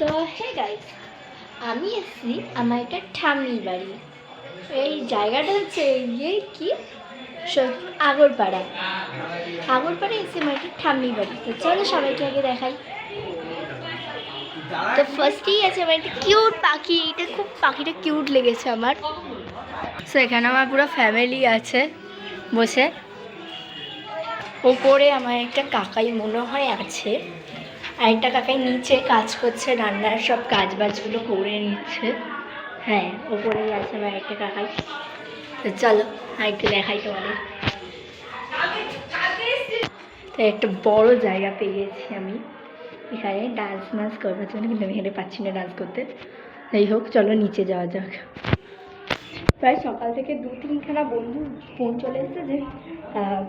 তো hey guys, আমি এসেছি আমার একটা ঠাম্মির বাড়ি। এই জায়গাটা হচ্ছে এই কি আগরপাড়া। আগরপাড়া এসে আমার একটা ঠাম্মির বাড়ি। তো চলো সবাইকে আগে দেখাই। তো ফার্স্টেই আছে আমার একটা কিউট পাখি। এটা খুব পাখিটা কিউট লেগেছে আমার। তো এখানে আমার পুরো ফ্যামিলি আছে বসে। ওপরে আমার একটা কাকাই মনে হয় আছে, আর একটা কাকাই নিচে কাজ করছে, রান্নার সব কাজ বাজগুলো করে নিচ্ছে। হ্যাঁ, ওপরেই আছে আমার একটা কাকাই। তো চলো আর একটু দেখাই তোমাদের। তো একটা বড় জায়গা পেয়ে গেছি আমি এখানে ডান্স মান্স করবার জন্য, কিন্তু আমি এখানে পাচ্ছি না ডান্স করতে। যাই হোক, চলো নিচে যাওয়া যাক। প্রায় সকাল থেকে 2-3খানা বন্ধু ফোন চলে এসছে যে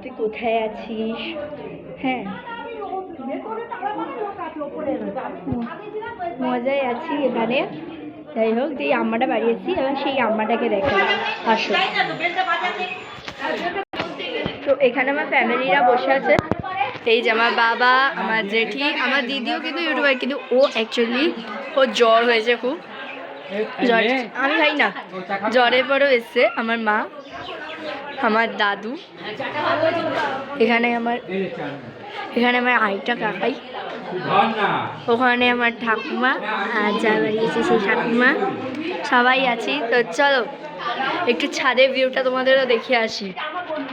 তুই কোথায় আছিস। হ্যাঁ, মজায় আছি এখানে। যাই হোক, যেই আম্মাটা বাড়িয়েছি এবার সেই আম্মাটাকে দেখা আসো। তো এখানে আমার ফ্যামিলিরা বসে আছে। এই যে আমার বাবা, আমার জেঠি, আমার দিদিও কিন্তু ইউটিউবার, কিন্তু ও অ্যাকচুয়ালি ওর জ্বর হয়েছে খুব। জ্বর আমি খাই না, জ্বরের পরেও এসছে আমার মা, আমার দাদু, এখানে আমার আইটা কাকাই, ওখানে আমার ঠাকুমা, আর যা বাড়িয়েছে সেই ঠাকুমা, সবাই আছি। তো চলো একটু ছাদের ভিউটা তোমাদেরও দেখে আসি।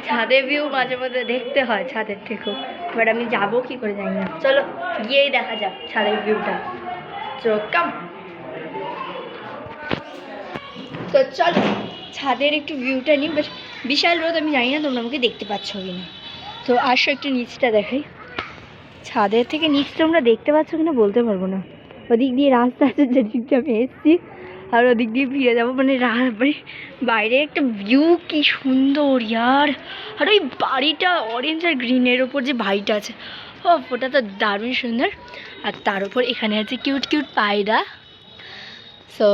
ছাদের ভিউ মাঝে মধ্যে দেখতে হয় ছাদের থেকেও, বাট আমি যাবো কি করে জানি না। চলো গিয়েই দেখা যাক ছাদের ভিউটা। তো চলো ছাদের একটু ভিউটা নিই। বাট বিশাল রোদ, আমি জানি না তোমরা আমাকে দেখতে পাচ্ছ কি না। তো আসো একটু নিচটা দেখাই। ছাদের থেকে নিচ তোমরা দেখতে পাচ্ছ কিনা বলতে পারবো না। ওদিক দিয়ে রাস্তা আছে যেদিক দিয়ে আমি এসেছি, আর ওদিক দিয়ে ফিরে যাবো। মানে বাইরে একটা ভিউ কি সুন্দর ইয়ার। আর ওই বাড়িটা অরেঞ্জ আর গ্রিনের ওপর যে বাড়িটা আছে, ও ওটা তো দারুণ সুন্দর। আর তার উপর এখানে আছে কিউট কিউট পায়রা। সো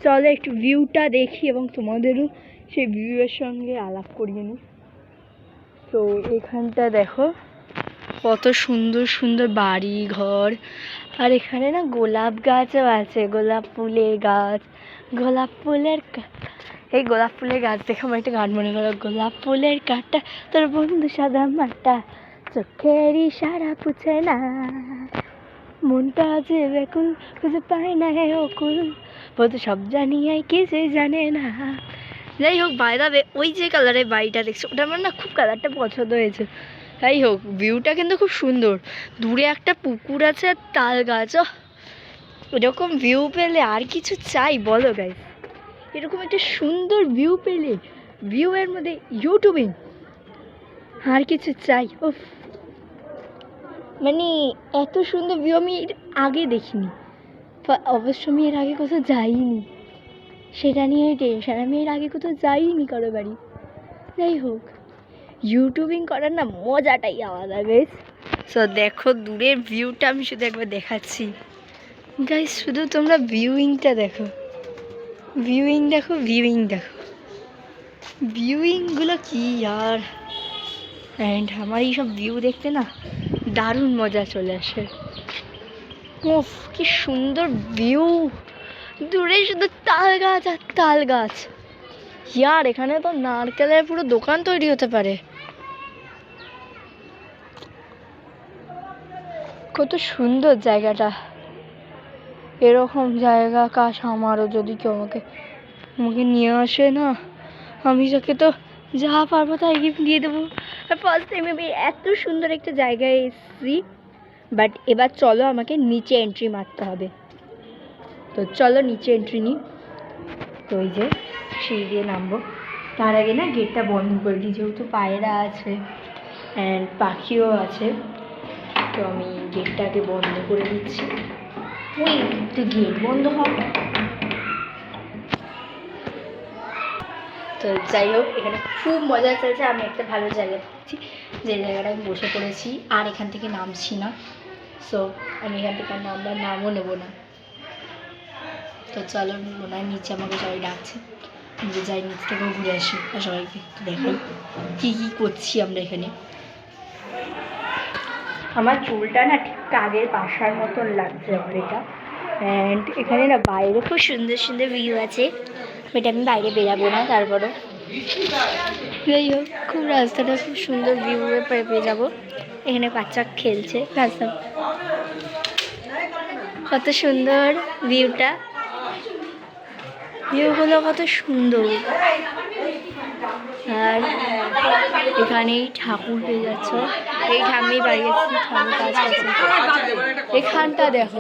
চলো একটু ভিউটা দেখি এবং তোমাদেরও সেই ভিউয়ের সঙ্গে আলাপ করিয়ে নিই। তো এখানটা দেখো কত সুন্দর সুন্দর বাড়ি ঘর। আর এখানে না গোলাপ গাছও আছে, গোলাপ ফুলের গাছ। এই গোলাপ ফুলের গাছ দেখে আমার একটা গান মনে করো, গোলাপ ফুলের কাঁটা তোর বন্ধু সাদা মাটা, চোখের ইশারা পুছে না, মনটা যে ব্যাকুল খুঁজে পায় না হে অকুল, বলতে সব জানি আই কিছুই জানে না। যাই হোক, বাইরে ওই যে কালারের বাড়িটা দেখছো, ওটা আমার না খুব কালারটা পছন্দ হয়েছে। যাই হোক, ভিউটা কিন্তু খুব সুন্দর। দূরে একটা পুকুর আছে আর তাল গাছ। এরকম ভিউ পেলে আর কিছু চাই বলো গাইস? এরকম একটা সুন্দর ভিউ পেলে, ভিউয়ের মধ্যে ইউটিউবিং, আর কিছু চাই? ওফ, মানে এত সুন্দর ভিউ আমি আগে দেখিনি। অবশ্য আমি এর আগে কোথাও যাইনি, সেটা নিয়ে টেনশন। আমি এর আগে কোথাও যাইনি কারো বাড়ি। যাই হোক, ইউটিউবিং করার না মজাটাই আলাদা গাইস। সো দেখো দূরের ভিউটা আমি শুধু একবার দেখাচ্ছি গাইস, শুধু তোমরা ভিউইংটা দেখো, ভিউইংগুলো কি আর। অ্যান্ড আমার এইসব ভিউ দেখতে না দারুণ মজা চলে আসে। ওফ, কি সুন্দর ভিউ। দূরে শুধু তাল গাছ আর তাল গাছ। ইয়ার, এখানে তো নারকেলের পুরো দোকান তৈরি হতে পারে। কত সুন্দর জায়গাটা। এরকম জায়গা কাশ আমারও, যদি কেউ আমাকে নিয়ে আসে না, আমি তাকে তো যা পারবো তাই গিফট দিয়ে দেবো। ফার্স্ট টাইম আমি এত সুন্দর একটা জায়গায় এসেছি। বাট এবার চলো আমাকে নিচে এন্ট্রি মারতে হবে। তো চলো নিচে এন্ট্রি নিই। তো ওই যে সিঁড়ি দিয়ে নামবো, তার আগে না গেটটা বন্ধ করে দিই, যেহেতু পায়রা আছে অ্যান্ড পাখিও আছে। তো আমি গেটটাকে বন্ধ করে দিচ্ছি। ওই তো গেট বন্ধ হবে। তো যাই হোক, এখানে খুব মজা চলছে। আমি একটা ভালো জায়গা পাচ্ছি, যে জায়গাটা আমি বসে পড়েছি, আর এখান থেকে নামছি না। সো আমি এখান থেকে নামও নেবো না। তো চলো, মনে হয় নিচে আমাকে সবাই ডাকছে, যে যাই নিচ থেকেও ঘুরে আসি আর সবাইকে একটু দেখাই কী কী করছি আমরা এখানে। আমার চুলটা না ঠিক কাগের বাসার মতন লাগছে আমার এটা। অ্যান্ড এখানে না বাইরে খুব সুন্দর সুন্দর ভিউ আছে, বাট আমি বাইরে বেরাবো না, তারপরও যাই হোক খুব রাস্তাটা খুব সুন্দর ভিউ পেয়ে যাবো। এখানে বাচ্চা খেলছে রাস্তা, কত সুন্দর ভিউটা, ভিউগুলো কত সুন্দর। আর এখানেই ঠাকুর পেয়ে যাচ্ছ, এই ঠাম্মি বাড়ি যাচ্ছি, ঠাকুর কাজ করছে। এখানটা দেখো,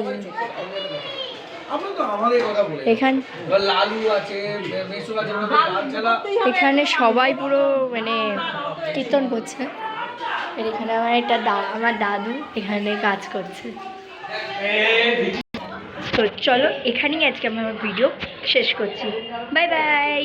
এখানে সবাই পুরো মানে কীর্তন করছে। আর এখানে আমার দাদু এখানে কাজ করছে। তো চলো এখানেই আজকে আমার ভিডিও শেষ করছি, বাই বাই।